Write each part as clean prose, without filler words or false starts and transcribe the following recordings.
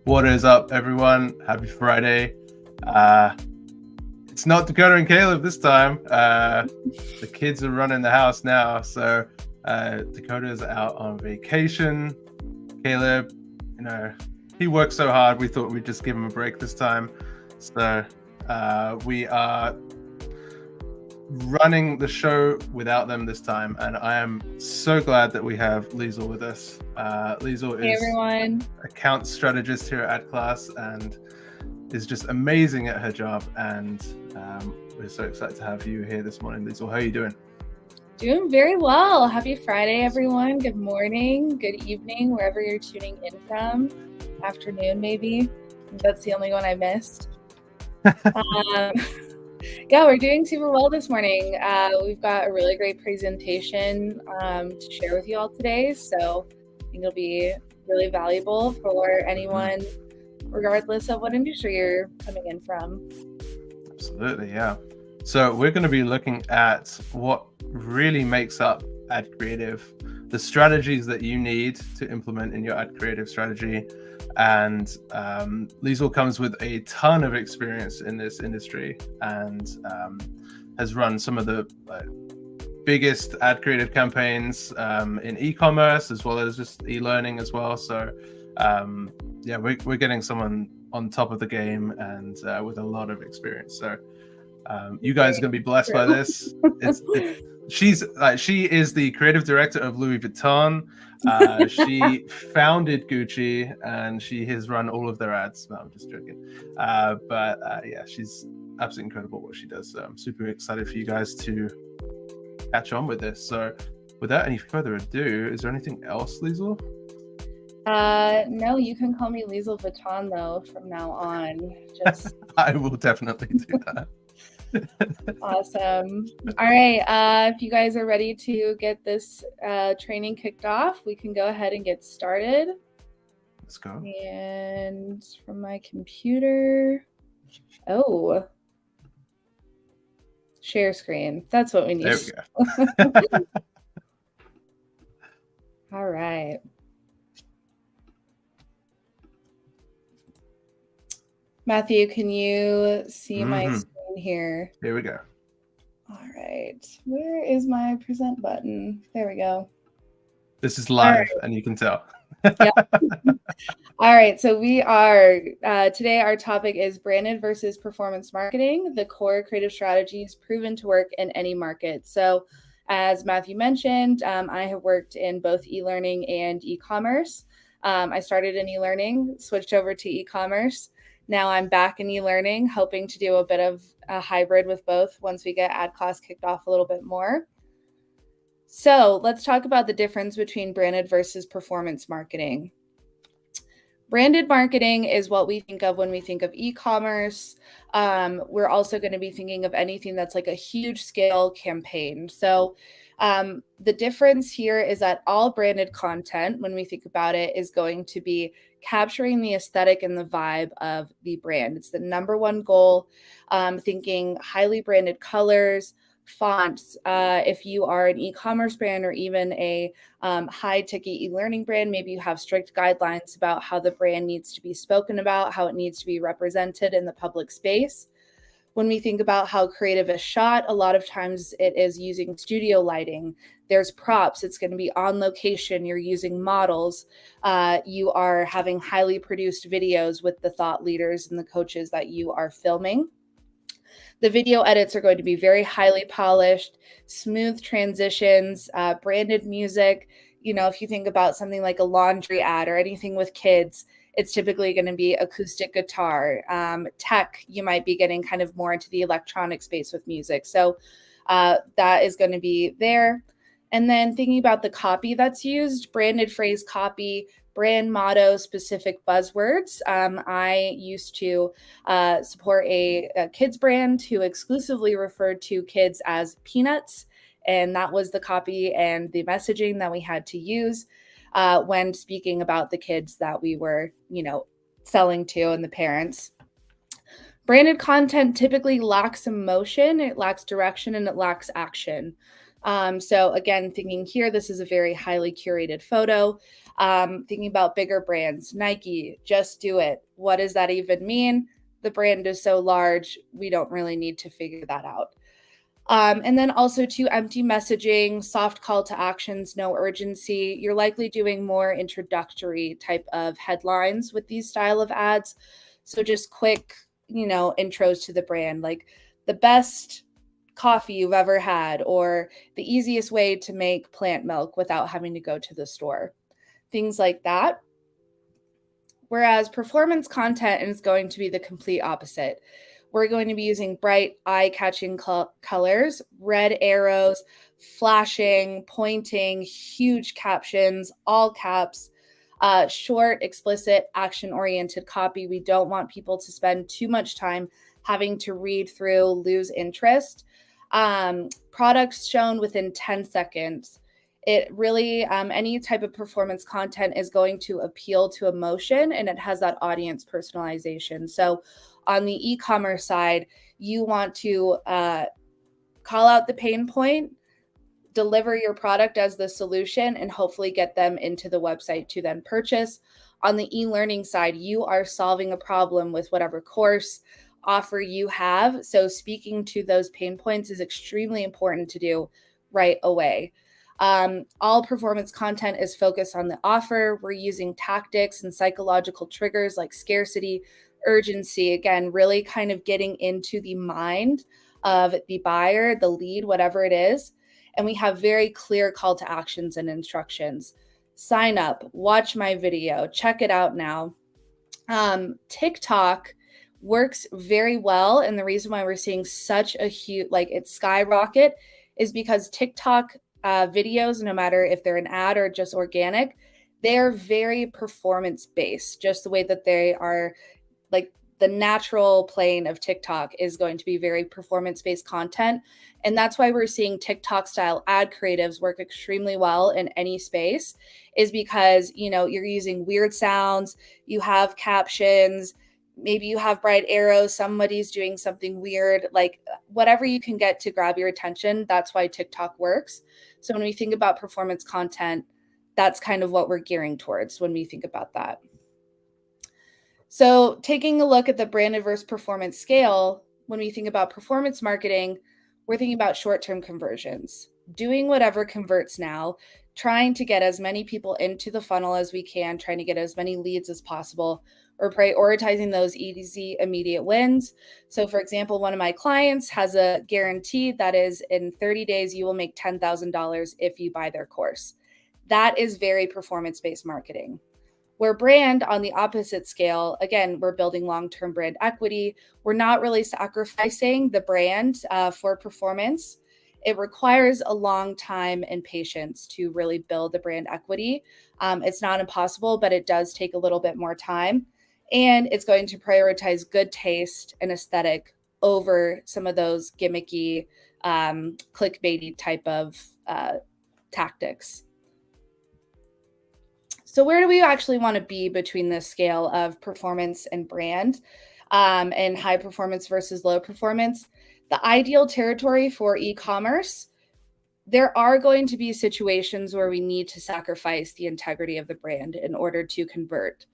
What is up, everyone? Happy Friday. It's not Dakota and Caleb this time. The kids are running the house now, so Dakota's out on vacation. Caleb, he works so hard, we thought we'd just give him a break this time. So we are running the show without them this time, and I am so glad that we have Liesl with us. Liesl is everyone. Account strategist here at Adclass and is just amazing at her job, and we're so excited to have you here this morning, Liesl. How are you doing? Doing very well. Happy Friday, everyone. Good morning, good evening, wherever you're tuning in from. Afternoon, maybe. That's the only one I missed. Yeah, we're doing super well this morning. We've got a really great presentation to share with you all today, so I think it'll be really valuable for anyone, regardless of what industry you're coming in from. Absolutely, yeah. So we're going to be looking at what really makes up ad creative, the strategies that you need to implement in your ad creative strategy. And Liesl comes with a ton of experience in this industry and has run some of the biggest ad creative campaigns in e-commerce as well as just e-learning as well. So yeah, we're getting someone on top of the game and with a lot of experience. So you guys are going to be blessed by this. She is the creative director of Louis Vuitton. She founded Gucci and she has run all of their ads. No, I'm just joking. But yeah, she's absolutely incredible what she does. So I'm super excited for you guys to catch on with this. So without any further ado, is there anything else, Liesl? No, you can call me Liesl Vuitton though from now on. Just I will definitely do that. Awesome. All right. If you guys are ready to get this training kicked off, we can go ahead and get started. Let's go. And from my computer. Oh. Share screen. That's what we need. There we go. All right. Matthew, can you see my screen here? Here we go. All right. Where is my present button? There we go. This is live, and you can tell. Yep. All right. So we are, today our topic is branded versus performance marketing, the core creative strategies proven to work in any market. So as Matthew mentioned, I have worked in both e-learning and e-commerce. I started in e-learning, switched over to e-commerce. Now I'm back in e-learning, hoping to do a bit of a hybrid with both once we get Adclass kicked off a little bit more. So let's talk about the difference between branded versus performance marketing. Branded marketing is what we think of when we think of e-commerce. We're also going to be thinking of anything that's like a huge scale campaign. So the difference here is that all branded content, when we think about it, is going to be capturing the aesthetic and the vibe of the brand. It's the number one goal. Thinking highly branded colors, fonts. If you are an e-commerce brand or even a high-ticket e-learning brand, maybe you have strict guidelines about how the brand needs to be spoken about, how it needs to be represented in the public space. When we think about how creative is shot, a lot of times it is using studio lighting. There's props. It's going to be on location. You're using models. You are having highly produced videos with the thought leaders and the coaches that you are filming. The video edits are going to be very highly polished, smooth transitions, branded music. You know, if you think about something like a laundry ad or anything with kids, it's typically going to be acoustic guitar. Tech, you might be getting kind of more into the electronic space with music. So that is going to be there. And then thinking about the copy that's used, branded phrase copy, brand motto, specific buzzwords. I used to support a kids brand who exclusively referred to kids as peanuts. And that was the copy and the messaging that we had to use when speaking about the kids that we were, selling to and the parents. Branded content typically lacks emotion, it lacks direction, and it lacks action. So again, thinking here, this is a very highly curated photo. Thinking about bigger brands, Nike, Just Do It. What does that even mean? The brand is so large, we don't really need to figure that out. And then also to empty messaging, soft call to actions, no urgency. You're likely doing more introductory type of headlines with these style of ads. So just quick, intros to the brand, like the best coffee you've ever had, or the easiest way to make plant milk without having to go to the store. Things like that. Whereas performance content is going to be the complete opposite. We're going to be using bright, eye-catching colors, red arrows, flashing, pointing, huge captions, all caps, short, explicit, action-oriented copy. We don't want people to spend too much time having to read through, lose interest. Products shown within 10 seconds. It really, any type of performance content is going to appeal to emotion, and it has that audience personalization. So on the e-commerce side, you want to call out the pain point, deliver your product as the solution, and hopefully get them into the website to then purchase. On the e-learning side, you are solving a problem with whatever course offer you have. So speaking to those pain points is extremely important to do right away. All performance content is focused on the offer. We're using tactics and psychological triggers like scarcity, urgency, again, really kind of getting into the mind of the buyer, the lead, whatever it is. And we have very clear call to actions and instructions. Sign up, watch my video, check it out now. TikTok works very well. And the reason why we're seeing such a huge, it's skyrocket, is because TikTok videos, no matter if they're an ad or just organic, they're very performance based, just the way that they are. Like the natural plane of TikTok is going to be very performance based content. And that's why we're seeing TikTok style ad creatives work extremely well in any space, is because, you're using weird sounds, you have captions, maybe you have bright arrows, somebody's doing something weird, like whatever you can get to grab your attention. That's why TikTok works. So when we think about performance content, that's kind of what we're gearing towards when we think about that. So taking a look at the branded versus performance scale, when we think about performance marketing, we're thinking about short-term conversions, doing whatever converts now, trying to get as many people into the funnel as we can, trying to get as many leads as possible, or prioritizing those easy, immediate wins. So for example, one of my clients has a guarantee that is in 30 days, you will make $10,000 if you buy their course. That is very performance-based marketing. Where brand on the opposite scale, again, we're building long-term brand equity. We're not really sacrificing the brand for performance. It requires a long time and patience to really build the brand equity. It's not impossible, but it does take a little bit more time. And it's going to prioritize good taste and aesthetic over some of those gimmicky, clickbaity type of tactics. So where do we actually want to be between this scale of performance and brand, and high performance versus low performance? The ideal territory for e-commerce, there are going to be situations where we need to sacrifice the integrity of the brand in order to convert.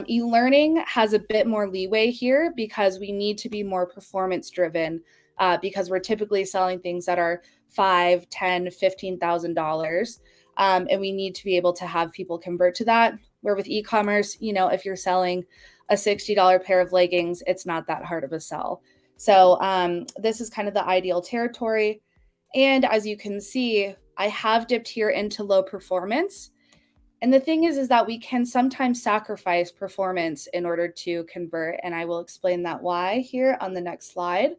E-learning has a bit more leeway here because we need to be more performance driven, because we're typically selling things that are $5,000, $10,000, $15,000. And we need to be able to have people convert to that. Where with e-commerce, if you're selling a $60 pair of leggings, it's not that hard of a sell. So this is kind of the ideal territory. And as you can see, I have dipped here into low performance. And the thing is that we can sometimes sacrifice performance in order to convert. And I will explain that why here on the next slide.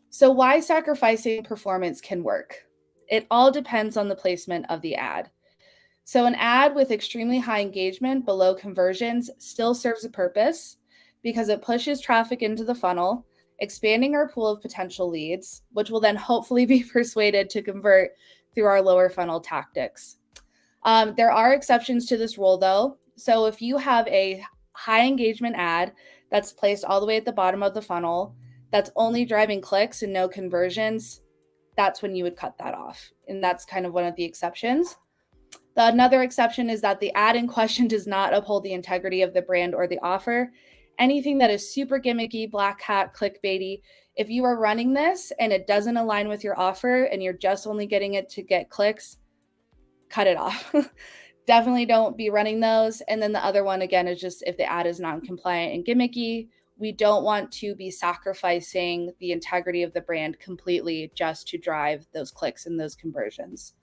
So why sacrificing performance can work. It all depends on the placement of the ad. So an ad with extremely high engagement below conversions still serves a purpose because it pushes traffic into the funnel, expanding our pool of potential leads, which will then hopefully be persuaded to convert through our lower funnel tactics. There are exceptions to this rule though. So if you have a high engagement ad that's placed all the way at the bottom of the funnel, that's only driving clicks and no conversions, that's when you would cut that off. And that's kind of one of the exceptions. Another exception is that the ad in question does not uphold the integrity of the brand or the offer. Anything that is super gimmicky, black hat, clickbaity, if you are running this and it doesn't align with your offer and you're just only getting it to get clicks, cut it off. Definitely don't be running those. And then the other one, again, is just if the ad is non-compliant and gimmicky, we don't want to be sacrificing the integrity of the brand completely just to drive those clicks and those conversions.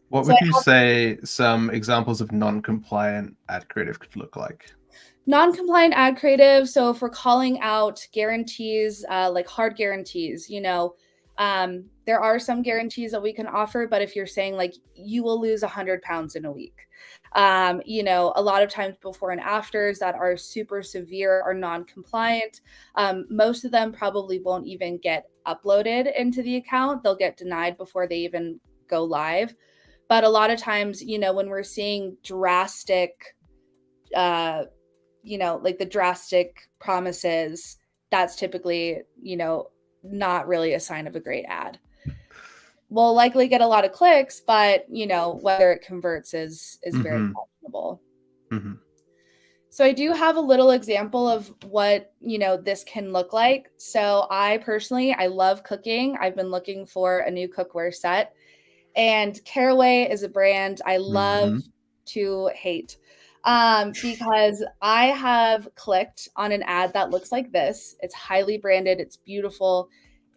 What would you say some examples of non-compliant ad creative could look like? Non-compliant ad creative. So if we're calling out guarantees, like hard guarantees, there are some guarantees that we can offer, but if you're saying like you will lose 100 pounds in a week, a lot of times before and afters that are super severe or non-compliant, most of them probably won't even get uploaded into the account. They'll get denied before they even go live. But a lot of times, when we're seeing drastic, like the drastic promises, that's typically, not really a sign of a great ad. We'll likely get a lot of clicks, but, whether it converts is very questionable. Mm-hmm. So I do have a little example of what, this can look like. So I love cooking. I've been looking for a new cookware set. And Caraway is a brand I love to hate because I have clicked on an ad that looks like this. It's highly branded. It's beautiful.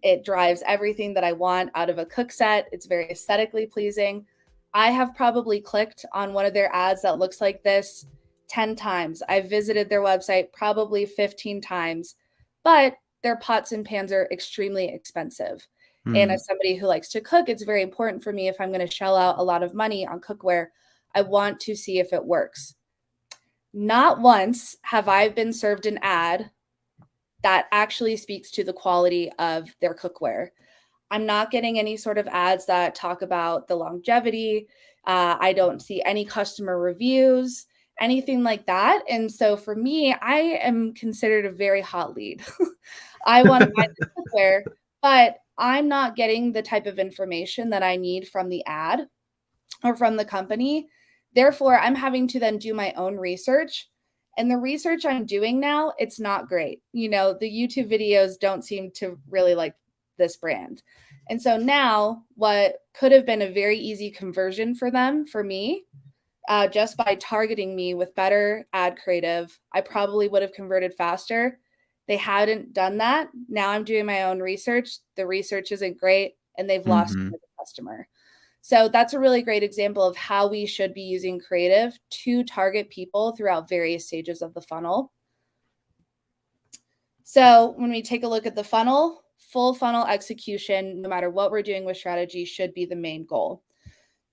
It drives everything that I want out of a cook set. It's very aesthetically pleasing. I have probably clicked on one of their ads that looks like this 10 times. I've visited their website probably 15 times, but their pots and pans are extremely expensive. And as somebody who likes to cook, it's very important for me if I'm going to shell out a lot of money on cookware, I want to see if it works. Not once have I been served an ad that actually speaks to the quality of their cookware. I'm not getting any sort of ads that talk about the longevity. I don't see any customer reviews, anything like that. And so for me, I am considered a very hot lead. I want to buy the cookware, but I'm not getting the type of information that I need from the ad or from the company. Therefore, I'm having to then do my own research. And the research I'm doing now, it's not great. The YouTube videos don't seem to really like this brand. And so now what could have been a very easy conversion for them, for me, just by targeting me with better ad creative, I probably would have converted faster. They hadn't done that. Now I'm doing my own research. The research isn't great, and they've lost the customer. So that's a really great example of how we should be using creative to target people throughout various stages of the funnel. So when we take a look at the funnel, full funnel execution, no matter what we're doing with strategy, should be the main goal.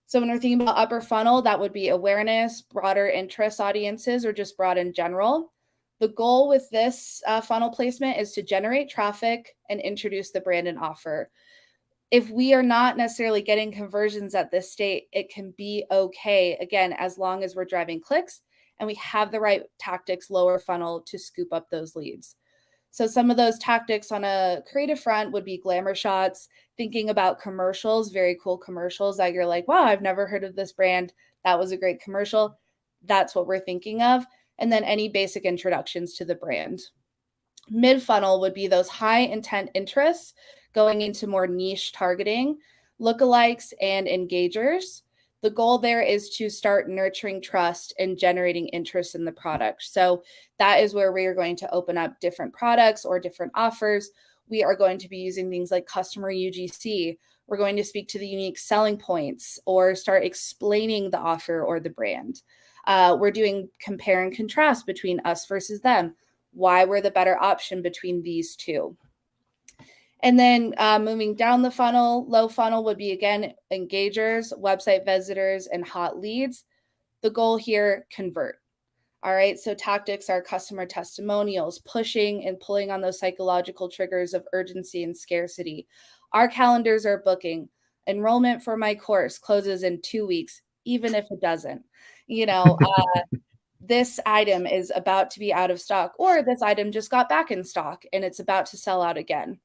So when we're thinking about upper funnel, that would be awareness, broader interest audiences, or just broad in general. The goal with this funnel placement is to generate traffic and introduce the brand and offer. If we are not necessarily getting conversions at this state, it can be okay, again, as long as we're driving clicks and we have the right tactics lower funnel to scoop up those leads. So some of those tactics on a creative front would be glamour shots, thinking about commercials, very cool commercials that you're like, wow, I've never heard of this brand. That was a great commercial. That's what we're thinking of. And then any basic introductions to the brand. Mid-funnel would be those high intent interests going into more niche targeting, lookalikes, and engagers. The goal there is to start nurturing trust and generating interest in the product. So that is where we are going to open up different products or different offers. We are going to be using things like customer UGC. We're going to speak to the unique selling points or start explaining the offer or the brand. We're doing compare and contrast between us versus them. Why we're the better option between these two. And then moving down the funnel, low funnel would be, again, engagers, website visitors, and hot leads. The goal here, convert. All right, so tactics are customer testimonials, pushing and pulling on those psychological triggers of urgency and scarcity. Our calendars are booking. Enrollment for my course closes in 2 weeks, even if it doesn't. This item is about to be out of stock, or this item just got back in stock and it's about to sell out again.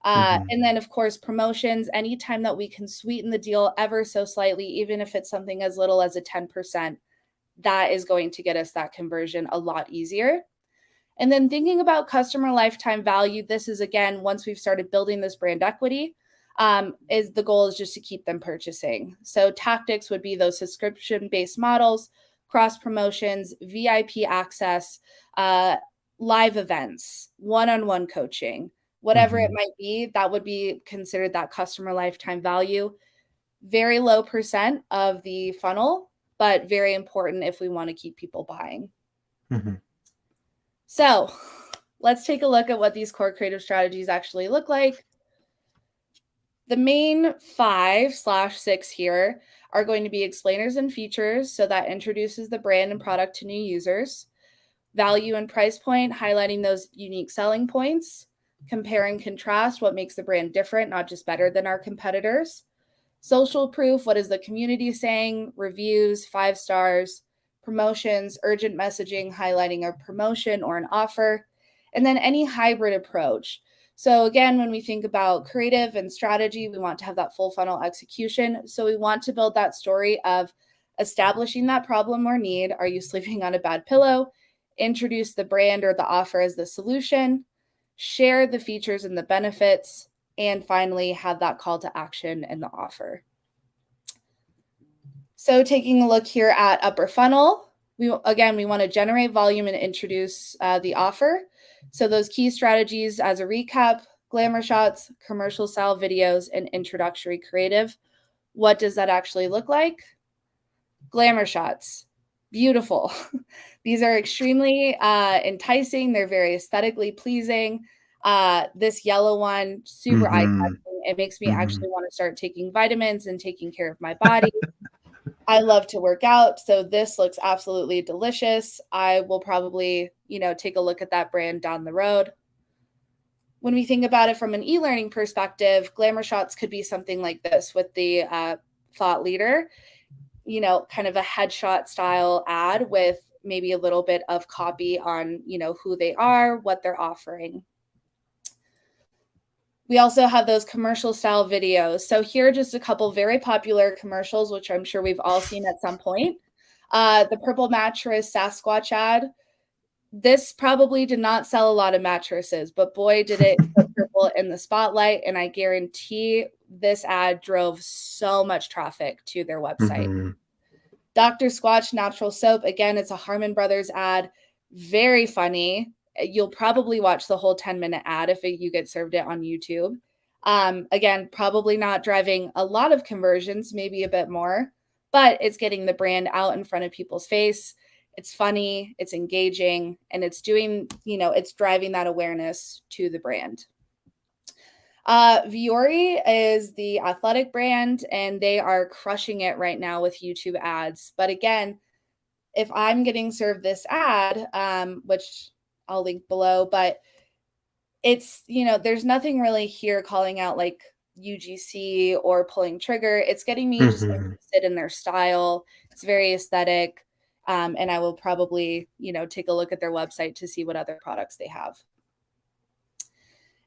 And then, of course, promotions, anytime that we can sweeten the deal ever so slightly, even if it's something as little as a 10%, that is going to get us that conversion a lot easier. And then thinking about customer lifetime value, this is, again, once we've started building this brand equity, is the goal is just to keep them purchasing. So tactics would be those subscription-based models, cross promotions, VIP access, live events, one-on-one coaching, whatever it might be, that would be considered that customer lifetime value. Very low percent of the funnel, but very important if we want to keep people buying. So let's take a look at what these core creative strategies actually look like. The main 5/6 here are going to be explainers and features. So that introduces the brand and product to new users. Value and price point, highlighting those unique selling points. Compare and contrast what makes the brand different, not just better than our competitors. Social proof, what is the community saying? Reviews, 5 stars. Promotions, urgent messaging, highlighting a promotion or an offer. And then any hybrid approach. So again, when we think about creative and strategy, we want to have that full funnel execution. So we want to build that story of establishing that problem or need. Are you sleeping on a bad pillow? Introduce the brand or the offer as the solution. Share the features and the benefits. And finally, have that call to action and the offer. So taking a look here at upper funnel, we want to generate volume and introduce the offer. So those key strategies as a recap: glamour shots, commercial style videos, and introductory creative. What does that actually look like? Glamour shots. Beautiful. These are extremely enticing. They're very aesthetically pleasing. This yellow one, super eye-catching. It makes me actually want to start taking vitamins and taking care of my body. I love to work out, so this looks absolutely delicious. I will probably, take a look at that brand down the road. When we think about it from an e-learning perspective, glamour shots could be something like this with the thought leader, kind of a headshot style ad with maybe a little bit of copy on, who they are, what they're offering. We also have those commercial style videos. So here are just a couple very popular commercials, which I'm sure we've all seen at some point. The purple mattress Sasquatch ad. This probably did not sell a lot of mattresses, but boy, did it put purple in the spotlight. And I guarantee this ad drove so much traffic to their website. Dr. Squatch natural soap. Again, it's a Harmon Brothers ad. Very funny. You'll probably watch the whole 10-minute ad if you get served it on YouTube. Again, probably not driving a lot of conversions, maybe a bit more, but it's getting the brand out in front of people's face. It's funny, it's engaging, and it's doing, it's driving that awareness to the brand. Viore is the athletic brand, and they are crushing it right now with YouTube ads. But again, if I'm getting served this ad, which I'll link below, but it's, there's nothing really here calling out like UGC or pulling trigger. It's getting me just interested in their style. It's very aesthetic. And I will probably, take a look at their website to see what other products they have.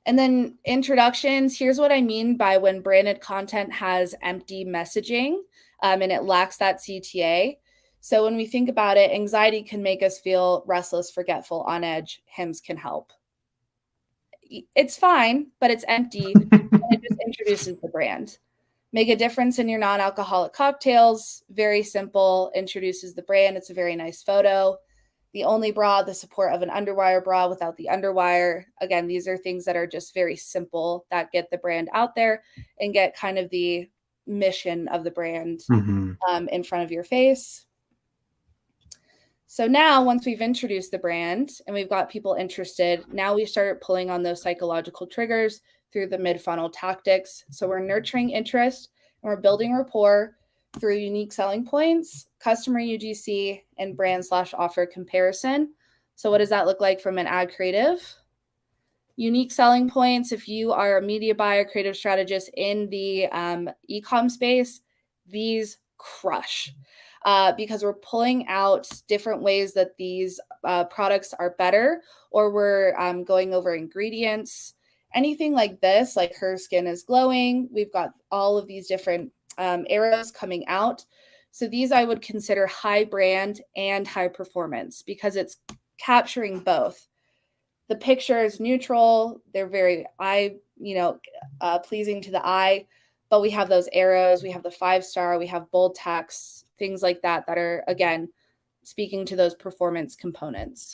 And then introductions. Here's what I mean by when branded content has empty messaging and it lacks that CTA. So when we think about it, anxiety can make us feel restless, forgetful, on edge. Hims can help. It's fine, but it's empty. And it just introduces the brand. Make a difference in your non-alcoholic cocktails. Very simple. Introduces the brand. It's a very nice photo. The only bra, the support of an underwire bra without the underwire. Again, these are things that are just very simple that get the brand out there and get kind of the mission of the brand in front of your face. So now once we've introduced the brand and we've got people interested, now we start pulling on those psychological triggers through the mid-funnel tactics. So we're nurturing interest and we're building rapport through unique selling points, customer UGC, and brand/offer comparison. So what does that look like from an ad creative? Unique selling points. If you are a media buyer, creative strategist in the e-com space, these crush. Because we're pulling out different ways that these products are better, or we're going over ingredients Anything like this, like her skin is glowing. We've got all of these different arrows coming out. So these I would consider high brand and high performance because it's capturing both. The picture is neutral. They're very pleasing to the eye, but we have those arrows, we have the 5-star, we have bold text, things like that that are, again, speaking to those performance components.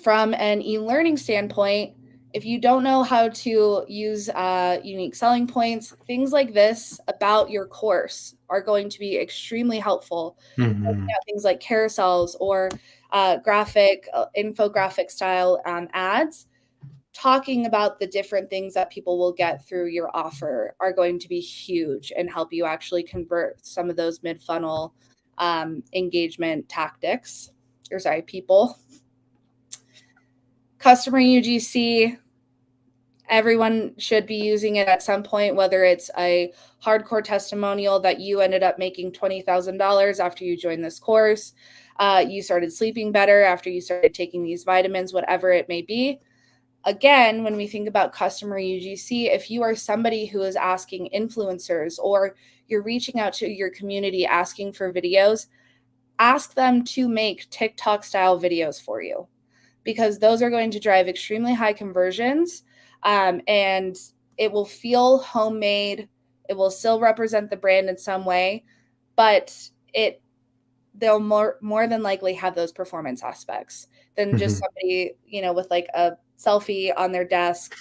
From an e-learning standpoint, if you don't know how to use unique selling points, things like this about your course are going to be extremely helpful. Things like carousels or infographic style ads, talking about the different things that people will get through your offer are going to be huge and help you actually convert some of those mid-funnel engagement tactics, people. Customer UGC, everyone should be using it at some point, whether it's a hardcore testimonial that you ended up making $20,000 after you joined this course, you started sleeping better after you started taking these vitamins, whatever it may be. Again, when we think about customer UGC, if you are somebody who is asking influencers or you're reaching out to your community asking for videos, ask them to make TikTok style videos for you, because those are going to drive extremely high conversions, and it will feel homemade. It will still represent the brand in some way, but they'll more than likely have those performance aspects than just somebody, with like a selfie on their desk,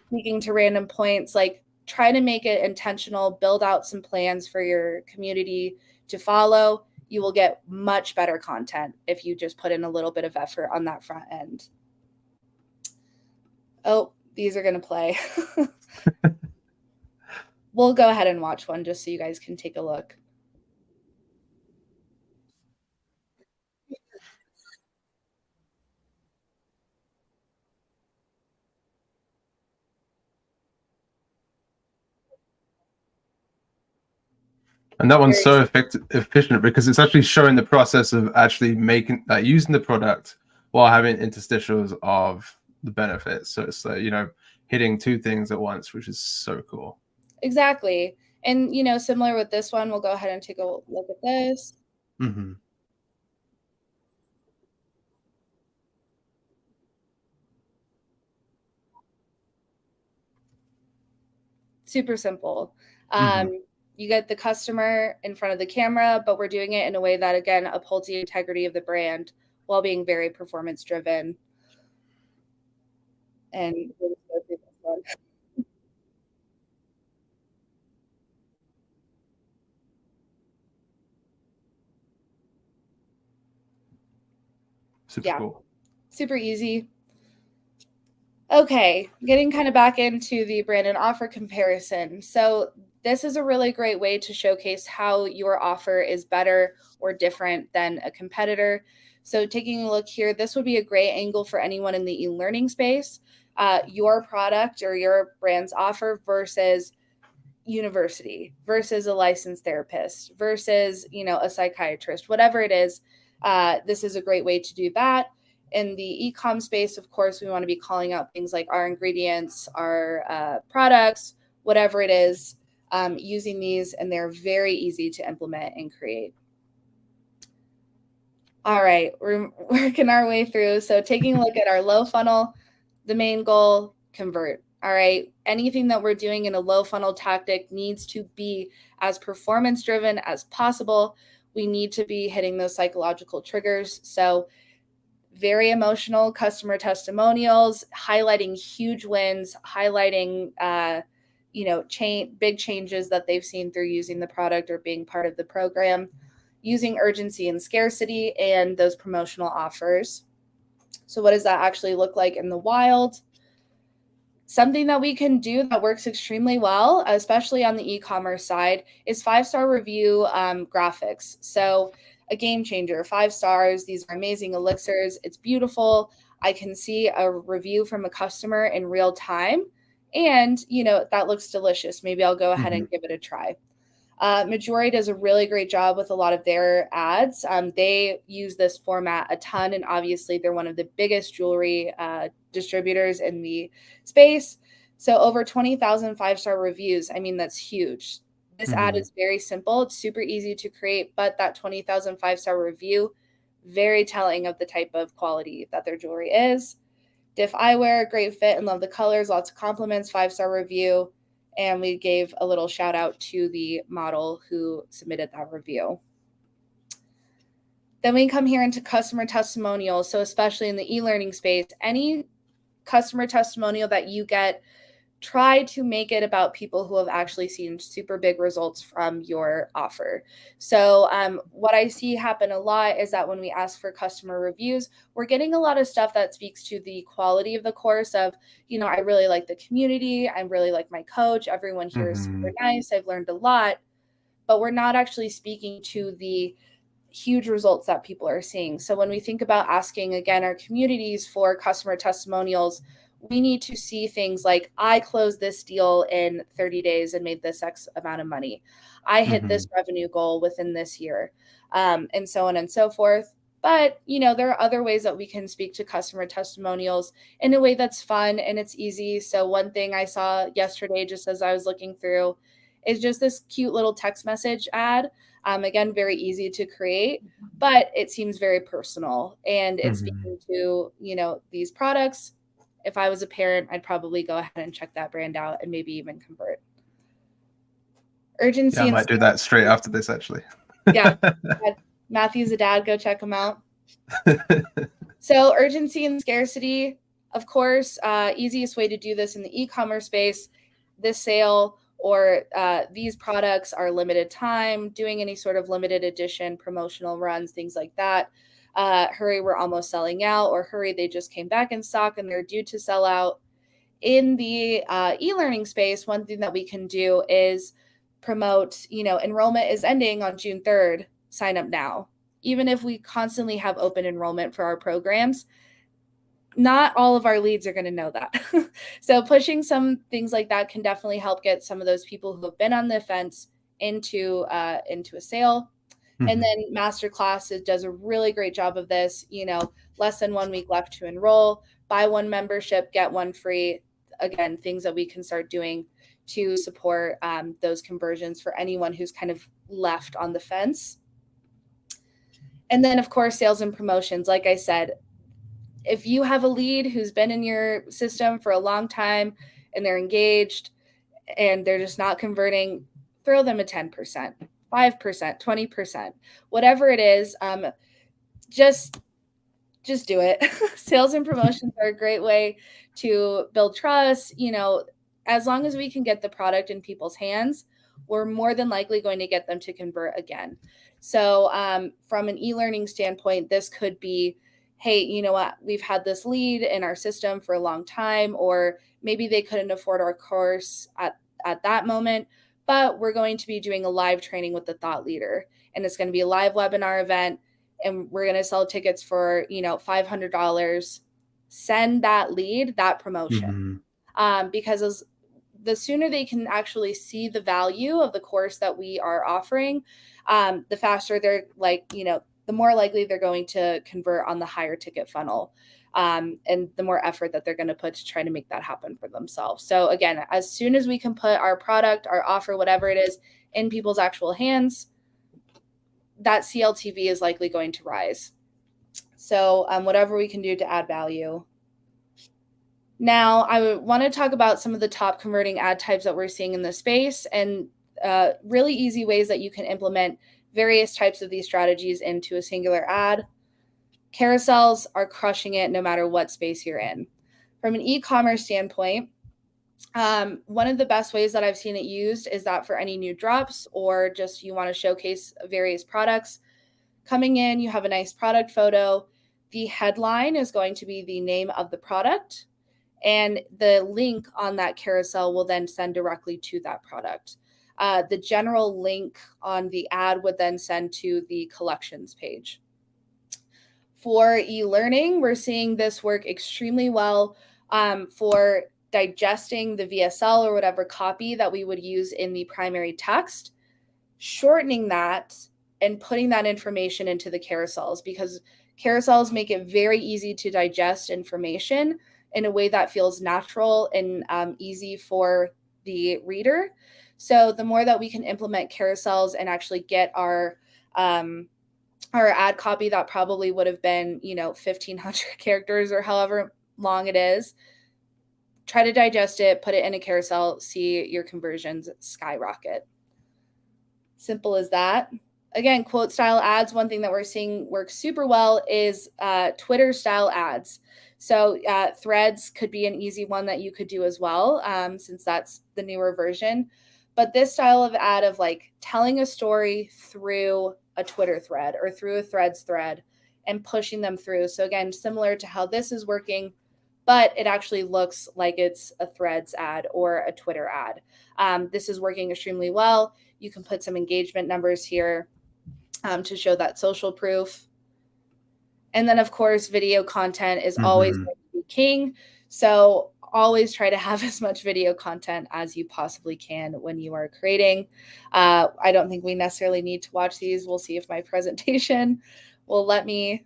speaking to random points. Like, try to make it intentional, build out some plans for your community to follow. You will get much better content if you just put in a little bit of effort on that front end. Oh, these are going to play. We'll go ahead and watch one just so you guys can take a look. And that one's so efficient because it's actually showing the process of actually using the product while having interstitials of the benefits. So it's hitting two things at once, which is so cool. Exactly. And similar with this one, we'll go ahead and take a look at this. Super simple. You get the customer in front of the camera, but we're doing it in a way that, again, upholds the integrity of the brand while being very performance driven. And super cool. Super easy. Okay, getting kind of back into the brand and offer comparison. So this is a really great way to showcase how your offer is better or different than a competitor. So taking a look here, this would be a great angle for anyone in the e-learning space. Your product or your brand's offer versus university versus a licensed therapist versus, a psychiatrist, whatever it is. This is a great way to do that. In the e-com space, of course, we want to be calling out things like our ingredients, our products, whatever it is, using these, and they're very easy to implement and create. All right, we're working our way through. So taking a look at our low funnel, the main goal, convert. All right, anything that we're doing in a low funnel tactic needs to be as performance driven as possible. We need to be hitting those psychological triggers. So very emotional customer testimonials, highlighting huge wins, highlighting, big changes that they've seen through using the product or being part of the program, using urgency and scarcity and those promotional offers. So what does that actually look like in the wild? Something that we can do that works extremely well, especially on the e-commerce side, is 5-star review graphics. So a game changer, 5 stars. These are amazing elixirs. It's beautiful. I can see a review from a customer in real time. And, that looks delicious. Maybe I'll go ahead and give it a try. Majority does a really great job with a lot of their ads. They use this format a ton, and obviously they're one of the biggest jewelry distributors in the space. So over 20,000 5-star reviews. I mean, that's huge. This ad is very simple. It's super easy to create, but that 20,000 5-star review, very telling of the type of quality that their jewelry is. Diff eyewear, great fit and love the colors, lots of compliments, 5-star review. And we gave a little shout out to the model who submitted that review. Then we come here into customer testimonials. So especially in the e-learning space, any customer testimonial that you get, try to make it about people who have actually seen super big results from your offer. So what I see happen a lot is that when we ask for customer reviews, we're getting a lot of stuff that speaks to the quality of the course of, I really like the community. I really like my coach. Everyone here is super nice. I've learned a lot, but we're not actually speaking to the huge results that people are seeing. So when we think about asking, again, our communities for customer testimonials, we need to see things like, I closed this deal in 30 days and made this X amount of money. I hit this revenue goal within this year, and so on and so forth. But, there are other ways that we can speak to customer testimonials in a way that's fun and it's easy. So one thing I saw yesterday, just as I was looking through, is just this cute little text message ad. Again, very easy to create, but it seems very personal and it's speaking to, these products. If I was a parent, I'd probably go ahead and check that brand out and maybe even convert. Urgency. Yeah, I might do that straight after this, actually. Yeah. Matthew's a dad. Go check him out. So urgency and scarcity, of course, easiest way to do this in the e-commerce space, this sale or these products are limited time, doing any sort of limited edition promotional runs, things like that. Hurry, we're almost selling out, or hurry, they just came back in stock and they're due to sell out. In the e-learning space, one thing that we can do is promote, enrollment is ending on June 3rd, sign up now. Even if we constantly have open enrollment for our programs, not all of our leads are going to know that. So pushing some things like that can definitely help get some of those people who have been on the fence into a sale. And then Masterclass does a really great job of this, less than 1 week left to enroll, buy one membership, get one free. Again, things that we can start doing to support those conversions for anyone who's kind of left on the fence. And then, of course, sales and promotions. Like I said, if you have a lead who's been in your system for a long time and they're engaged and they're just not converting, throw them a 10%. 5%, 20%, whatever it is, just do it. Sales and promotions are a great way to build trust. As long as we can get the product in people's hands, we're more than likely going to get them to convert again. So from an e-learning standpoint, this could be, hey, you know what, we've had this lead in our system for a long time, or maybe they couldn't afford our course at that moment, but we're going to be doing a live training with the thought leader, and it's going to be a live webinar event, and we're going to sell tickets for, $500. Send that lead, that promotion, because the sooner they can actually see the value of the course that we are offering, the faster they're the more likely they're going to convert on the higher ticket funnel. And the more effort that they're going to put to try to make that happen for themselves. So again, as soon as we can put our product, our offer, whatever it is, in people's actual hands, that CLTV is likely going to rise. So whatever we can do to add value. Now, I want to talk about some of the top converting ad types that we're seeing in the space and really easy ways that you can implement various types of these strategies into a singular ad. Carousels are crushing it no matter what space you're in. From an e-commerce standpoint, one of the best ways that I've seen it used is that for any new drops or just you want to showcase various products. Coming in, you have a nice product photo. The headline is going to be the name of the product, and the link on that carousel will then send directly to that product. The general link on the ad would then send to the collections page. For e-learning, we're seeing this work extremely well for digesting the VSL or whatever copy that we would use in the primary text, shortening that and putting that information into the carousels, because carousels make it very easy to digest information in a way that feels natural and easy for the reader. So the more that we can implement carousels and actually get our ad copy that probably would have been, 1,500 characters or however long it is, try to digest it, put it in a carousel, see your conversions skyrocket. Simple as that. Again, quote style ads, one thing that we're seeing work super well is Twitter style ads. So threads could be an easy one that you could do as well, since that's the newer version. But this style of ad of like telling a story through a Twitter thread or through a Threads thread and pushing them through. So again, similar to how this is working, but it actually looks like it's a Threads ad or a Twitter ad. This is working extremely well. You can put some engagement numbers here to show that social proof. And then, of course, video content is always going to be king. So always try to have as much video content as you possibly can when you are creating. I don't think we necessarily need to watch these. We'll see if my presentation will let me.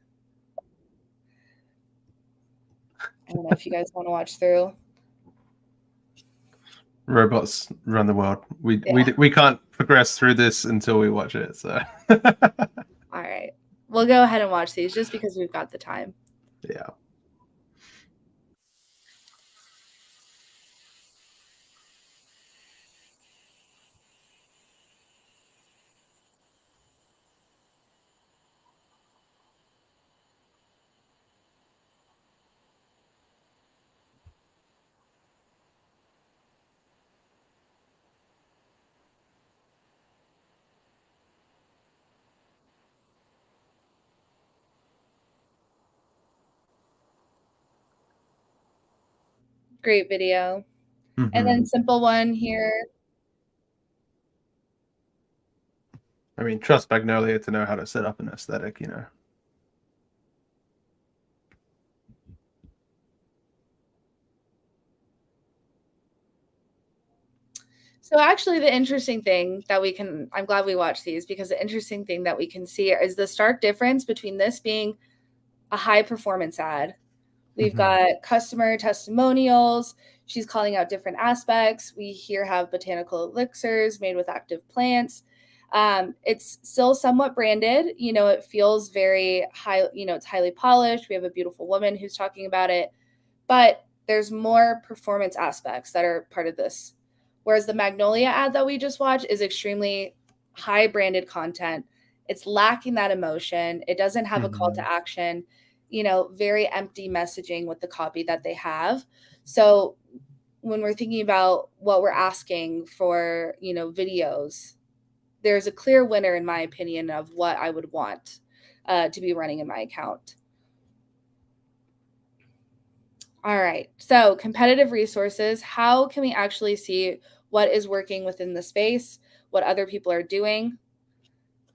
I don't know if you guys want to watch through. Robots run the world. We can't progress through this until we watch it. So all right, we'll go ahead and watch these just because we've got the time. Yeah. Great video. And then simple one here. I mean, trust Magnolia to know how to set up an aesthetic, So actually the interesting thing that I'm glad we watched these, because the interesting thing that we can see is the stark difference between this being a high performance ad. We've got customer testimonials. She's calling out different aspects. We here have botanical elixirs made with active plants. It's still somewhat branded. It feels very high, it's highly polished. We have a beautiful woman who's talking about it, but there's more performance aspects that are part of this. Whereas the Magnolia ad that we just watched is extremely high branded content. It's lacking that emotion. It doesn't have a call to action, very empty messaging with the copy that they have. So when we're thinking about what we're asking for, videos, there's a clear winner, in my opinion, of what I would want to be running in my account. All right. So competitive resources, how can we actually see what is working within the space, what other people are doing?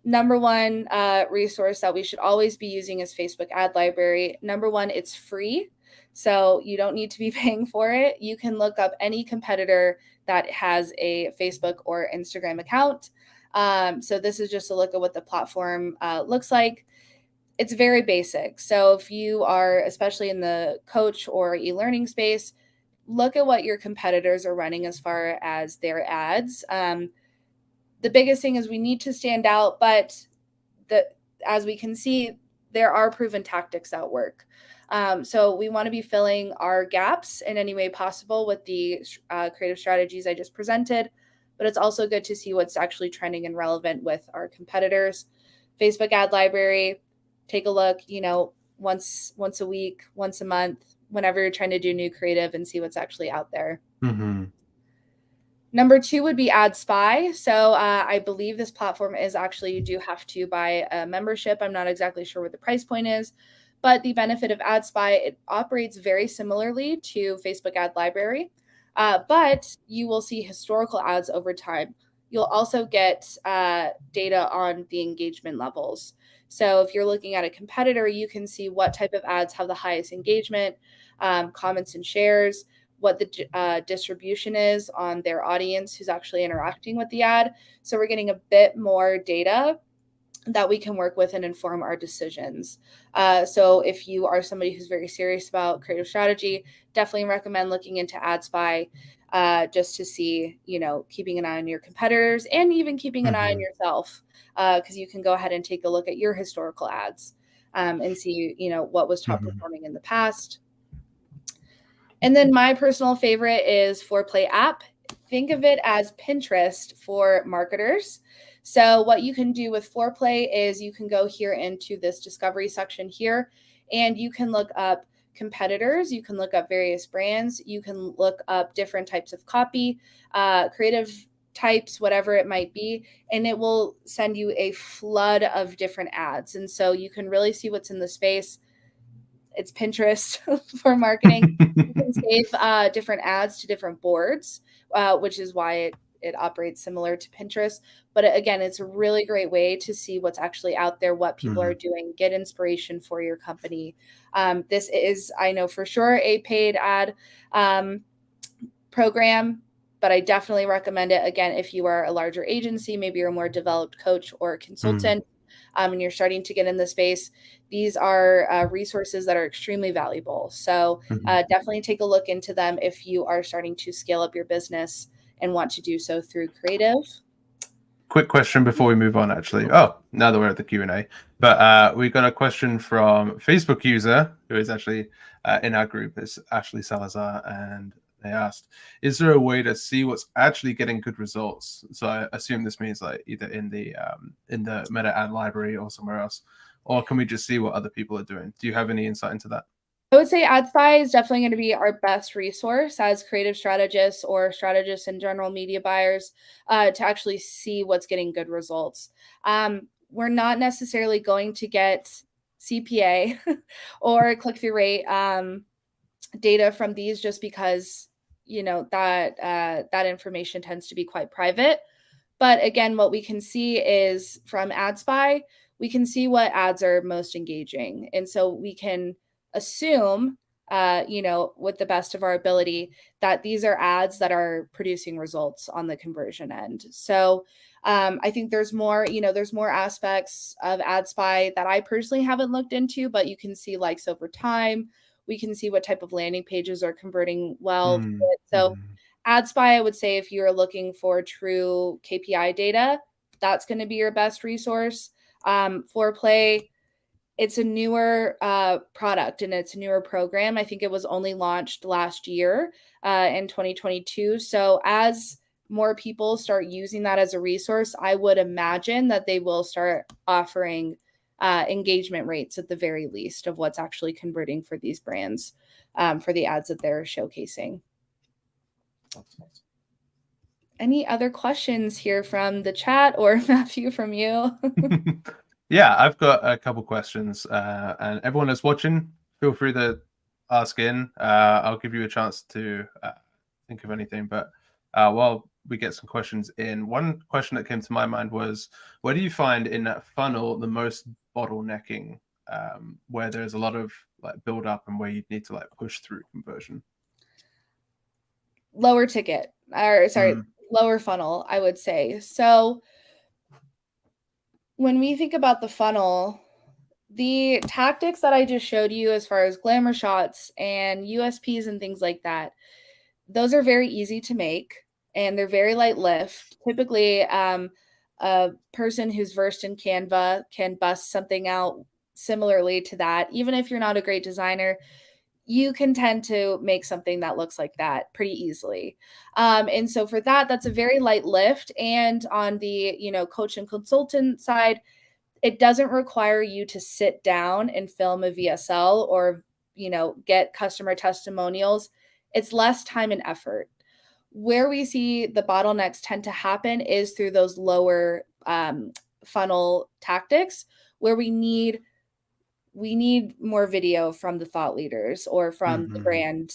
Number one resource that we should always be using is Facebook Ad Library. Number one, it's free, so you don't need to be paying for it. You can look up any competitor that has a Facebook or Instagram account. So this is just a look at what the platform looks like. It's very basic. So if you are, especially in the coach or e-learning space, look at what your competitors are running as far as their ads. The biggest thing is we need to stand out, but as we can see, there are proven tactics that work. So we want to be filling our gaps in any way possible with the creative strategies I just presented, but it's also good to see what's actually trending and relevant with our competitors. Facebook Ad Library, take a look, once a week, once a month, whenever you're trying to do new creative and see what's actually out there. Number two would be Ad Spy. So I believe this platform is actually, you do have to buy a membership. I'm not exactly sure what the price point is, but the benefit of Ad Spy, it operates very similarly to Facebook Ad Library, but you will see historical ads over time. You'll also get data on the engagement levels. So if you're looking at a competitor, you can see what type of ads have the highest engagement, comments and shares, what the distribution is on their audience who's actually interacting with the ad. So we're getting a bit more data that we can work with and inform our decisions. So if you are somebody who's very serious about creative strategy, definitely recommend looking into AdSpy just to see, keeping an eye on your competitors and even keeping an eye on yourself, because you can go ahead and take a look at your historical ads and see, what was top performing in the past. And then my personal favorite is Foreplay app. Think of it as Pinterest for marketers. So what you can do with Foreplay is you can go here into this discovery section here, and you can look up competitors. You can look up various brands. You can look up different types of copy, creative types, whatever it might be, and it will send you a flood of different ads. And so you can really see what's in the space. It's Pinterest for marketing. You can save different ads to different boards, which is why it operates similar to Pinterest. But again, it's a really great way to see what's actually out there, what people are doing, get inspiration for your company. This is, I know for sure, a paid ad program, but I definitely recommend it. Again, if you are a larger agency, maybe you're a more developed coach or consultant, and you're starting to get in the space, these are resources that are extremely valuable. So definitely take a look into them if you are starting to scale up your business and want to do so through creative. Quick question before we move on, actually. Oh, now that we're at the Q&A. But we got a question from Facebook user who is actually in our group. It's Ashley Salazar, and they asked, is there a way to see what's actually getting good results? So I assume this means like either in the Meta ad library or somewhere else, or can we just see what other people are doing? Do you have any insight into that? I would say AdSpy is definitely going to be our best resource as creative strategists or strategists and general media buyers to actually see what's getting good results. We're not necessarily going to get CPA or click-through rate data from these just because, that information tends to be quite private. But again, what we can see is from AdSpy, we can see what ads are most engaging. And so we can assume, with the best of our ability, that these are ads that are producing results on the conversion end. So I think there's more aspects of AdSpy that I personally haven't looked into, but you can see likes over time. We can see what type of landing pages are converting well. So AdSpy, I would say if you're looking for true KPI data, that's going to be your best resource. Foreplay, it's a newer product and it's a newer program. I think it was only launched last year in 2022. So as more people start using that as a resource, I would imagine that they will start offering engagement rates at the very least of what's actually converting for these brands for the ads that they're showcasing. Any other questions here from the chat or Matthew from you? Yeah, I've got a couple questions, and everyone that's watching, feel free to ask in. I'll give you a chance to think of anything, but while we get some questions in, one question that came to my mind was, where do you find in that funnel the most bottlenecking, where there's a lot of like build up and where you need to like push through conversion? Lower ticket, lower funnel, I would say. So when we think about the funnel, the tactics that I just showed you as far as glamour shots and USPs and things like that, those are very easy to make and they're very light lift. Typically, a person who's versed in Canva can bust something out similarly to that. Even if you're not a great designer, you can tend to make something that looks like that pretty easily. And so for that, that's a very light lift. And on the, coach and consultant side, it doesn't require you to sit down and film a VSL or, get customer testimonials. It's less time and effort. Where we see the bottlenecks tend to happen is through those lower funnel tactics where we need more video from the thought leaders or from the brand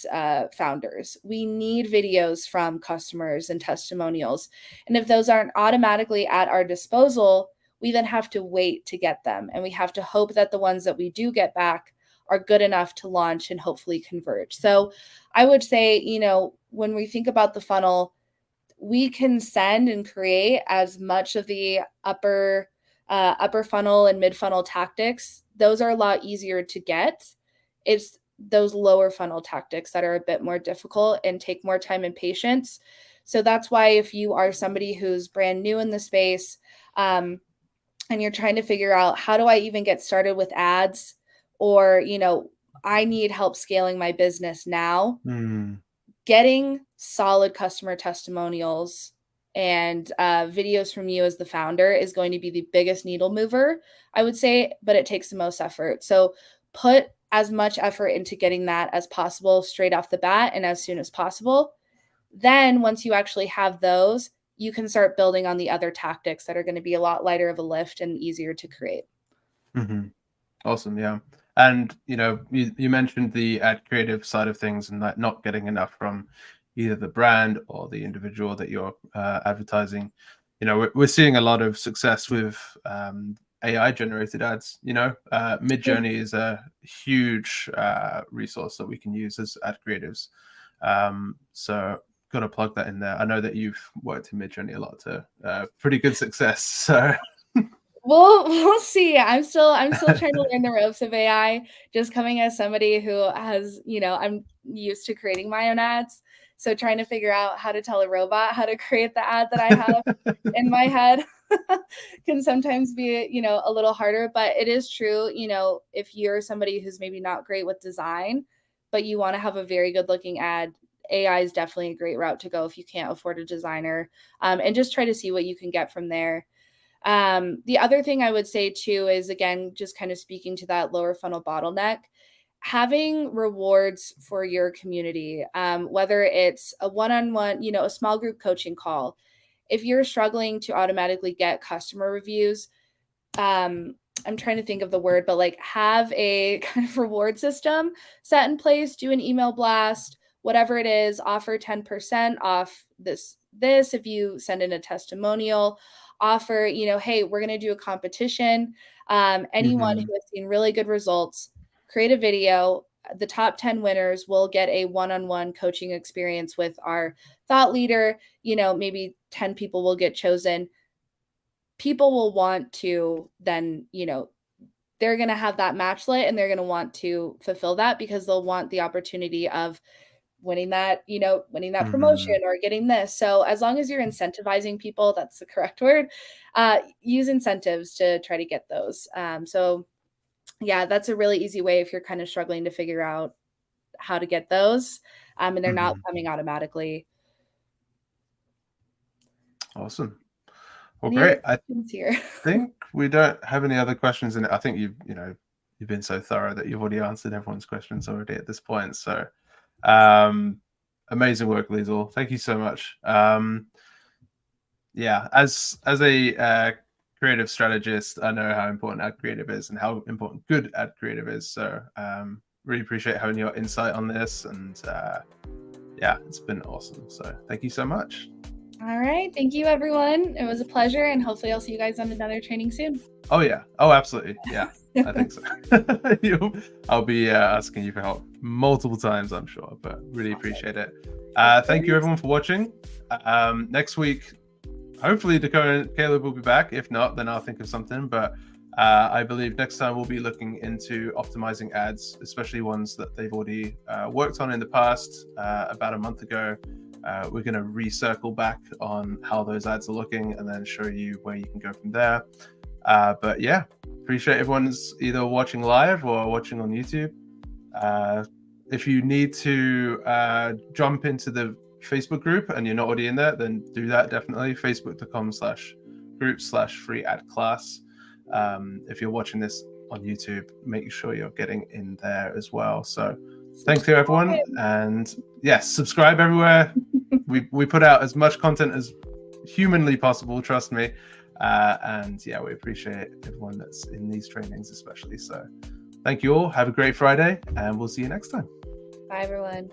founders. We need videos from customers and testimonials. And if those aren't automatically at our disposal, we then have to wait to get them. And we have to hope that the ones that we do get back are good enough to launch and hopefully convert. So I would say, when we think about the funnel, we can send and create as much of the upper funnel and mid funnel tactics. Those are a lot easier to get. It's those lower funnel tactics that are a bit more difficult and take more time and patience. So that's why if you are somebody who's brand new in the space, and you're trying to figure out, how do I even get started with ads, or I need help scaling my business now, getting solid customer testimonials and videos from you as the founder is going to be the biggest needle mover, I would say, but it takes the most effort. So put as much effort into getting that as possible straight off the bat and as soon as possible. Then once you actually have those, you can start building on the other tactics that are going to be a lot lighter of a lift and easier to create. Awesome. Yeah. And, you mentioned the ad creative side of things and that not getting enough from either the brand or the individual that you're advertising. We're seeing a lot of success with AI generated ads. Midjourney is a huge resource that we can use as ad creatives. So got to plug that in there. I know that you've worked in Midjourney a lot to pretty good success. So we'll see. I'm still trying to learn the ropes of AI, just coming as somebody who has, I'm used to creating my own ads. So trying to figure out how to tell a robot how to create the ad that I have in my head can sometimes be, a little harder, but it is true. If you're somebody who's maybe not great with design, but you want to have a very good looking ad, AI is definitely a great route to go if you can't afford a designer, and just try to see what you can get from there. The other thing I would say too is, again, just kind of speaking to that lower funnel bottleneck, having rewards for your community, whether it's a one-on-one, a small group coaching call. If you're struggling to automatically get customer reviews, I'm trying to think of the word, but like have a kind of reward system set in place, do an email blast, whatever it is, offer 10% off this if you send in a testimonial, offer, hey, we're going to do a competition. Anyone who has seen really good results, create a video. The top 10 winners will get a one-on-one coaching experience with our thought leader. Maybe 10 people will get chosen. People will want to then, they're going to have that match lit and they're going to want to fulfill that because they'll want the opportunity of winning that promotion or getting this. So as long as you're incentivizing people, that's the correct word, use incentives to try to get those. So yeah, that's a really easy way if you're kind of struggling to figure out how to get those, and they're not coming automatically. Awesome. Well, great. I here? think we don't have any other questions, and I think you've been so thorough that you've already answered everyone's questions already at this point. So amazing work, Liesl. Thank you so much. Yeah, as a creative strategist, I know how important ad creative is and how important good ad creative is. So really appreciate having your insight on this, and yeah, it's been awesome. So thank you so much. All right. Thank you, everyone. It was a pleasure, and hopefully I'll see you guys on another training soon. Oh, yeah. Oh, absolutely. Yeah, I think so. I'll be asking you for help multiple times, I'm sure, but really appreciate it. Thank you, everyone, for watching. Next week, hopefully Dakota and Caleb will be back. If not, then I'll think of something. But I believe next time we'll be looking into optimizing ads, especially ones that they've already worked on in the past, about a month ago. We're going to recircle back on how those ads are looking and then show you where you can go from there. But yeah, appreciate everyone's either watching live or watching on YouTube. If you need to jump into the Facebook group and you're not already in there, then do that definitely. Facebook.com/group/free-Adclass. If you're watching this on YouTube, make sure you're getting in there as well. So thanks to everyone, and yes, subscribe everywhere. We put out as much content as humanly possible, trust me. And yeah, we appreciate everyone that's in these trainings especially. So thank you all. Have a great Friday, and we'll see you next time. Bye, everyone.